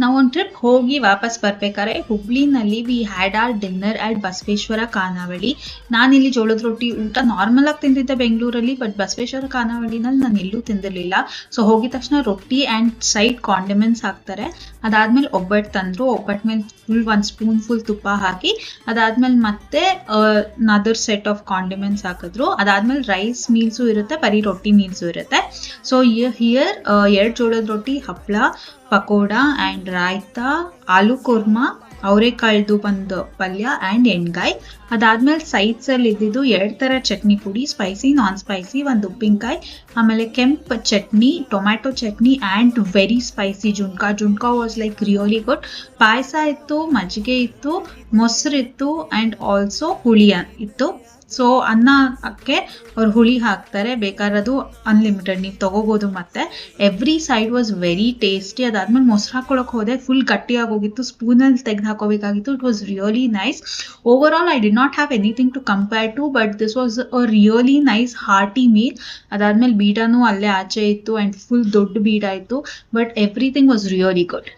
ನಾವು ಒಂದು ಟ್ರಿಪ್ ಹೋಗಿ ವಾಪಸ್ ಬರ್ಬೇಕಾದ್ರೆ ಹುಬ್ಳಿನಲ್ಲಿ we had our dinner at Basaveshwara Khanavali. ನಾನಿಲ್ಲಿ ಜೋಳದ ರೊಟ್ಟಿ ಊಟ ನಾರ್ಮಲ್ ಆಗಿ ತಿಂದಿದ್ದೆ ಬೆಂಗಳೂರಲ್ಲಿ, ಬಟ್ ಬಸವೇಶ್ವರ ಖಾನಾವಳಿನಲ್ಲಿ ನಾನು ಎಲ್ಲೂ ತಿಂದಿರಲಿಲ್ಲ. ಸೊ ಹೋಗಿದ ತಕ್ಷಣ ರೊಟ್ಟಿ ಆ್ಯಂಡ್ ಸೈಡ್ ಕಾಂಡಿಮೆಂಟ್ಸ್ ಹಾಕ್ತಾರೆ. ಅದಾದ್ಮೇಲೆ ಒಬ್ಬಟ್ಟು ತಂದರು. ಒಬ್ಬಟ್ಟು ಮೇಲೆ ಫುಲ್ 1 ಸ್ಪೂನ್ ಫುಲ್ ತುಪ್ಪ ಹಾಕಿ, ಅದಾದ್ಮೇಲೆ ಮತ್ತೆ ಅದರ್ ಸೆಟ್ ಆಫ್ ಕಾಂಡಿಮೆಂಟ್ಸ್ ಹಾಕಿದ್ರು. ಅದಾದ್ಮೇಲೆ ರೈಸ್ ಮೀಲ್ಸು ಇರುತ್ತೆ, ಬರೀ ರೊಟ್ಟಿ ಮೀಲ್ಸು ಇರುತ್ತೆ. ಸೊ ಹಿಯರ್ 2 ಜೋಳದ ರೊಟ್ಟಿ, ಹಪ್ಪಳ, ಪಕೋಡ ಆ್ಯಂಡ್ ರಾಯ್ತಾ, ಆಲೂ ಕುರ್ಮಾ, ಅವರೆಕಾಳ್ದು ಒಂದು ಪಲ್ಯ ಆ್ಯಂಡ್ ಎಣ್ಗಾಯಿ. ಅದಾದ್ಮೇಲೆ ಸೈಡ್ಸಲ್ಲಿ ಇದ್ದಿದ್ದು 2 ಥರ ಚಟ್ನಿ ಪುಡಿ, ಸ್ಪೈಸಿ, ನಾನ್ ಸ್ಪೈಸಿ, ಒಂದು ಉಪ್ಪಿನಕಾಯಿ, ಆಮೇಲೆ ಕೆಂಪು chutney, tomato chutney and very spicy zunka was like really good. ಪಾಯಸ ಇತ್ತು, ಮಜ್ಜಿಗೆ ಇತ್ತು, ಮೊಸರಿತ್ತು ಆ್ಯಂಡ್ ಆಲ್ಸೋ ಹುಳಿ ಇತ್ತು. ಸೊ ಅನ್ನಕ್ಕೆ ಅವ್ರು ಹುಳಿ ಹಾಕ್ತಾರೆ, ಬೇಕಾರದು ಅನ್ಲಿಮಿಟೆಡ್ ನೀವು ತೊಗೋಬೋದು. ಮತ್ತೆ every side was very tasty. ಅದಾದ್ಮೇಲೆ ಮೊಸರು ಹಾಕೊಳಕ್ಕೆ ಹೋದೆ, ಫುಲ್ ಗಟ್ಟಿಯಾಗಿ ಹೋಗಿತ್ತು, ಸ್ಪೂನಲ್ಲಿ ತೆಗೆದು ಹಾಕೋಬೇಕಾಗಿತ್ತು. It was really nice. Overall I did not have anything to compare to, but this was a really nice hearty meal. ಅದಾದ್ಮೇಲೆ ಬೀಡಾನು ಅಲ್ಲೇ ಆಚೆ ಇತ್ತು ಆ್ಯಂಡ್ ಫುಲ್ ದೊಡ್ಡ ಬೀಡ ಇತ್ತು, but everything was really good.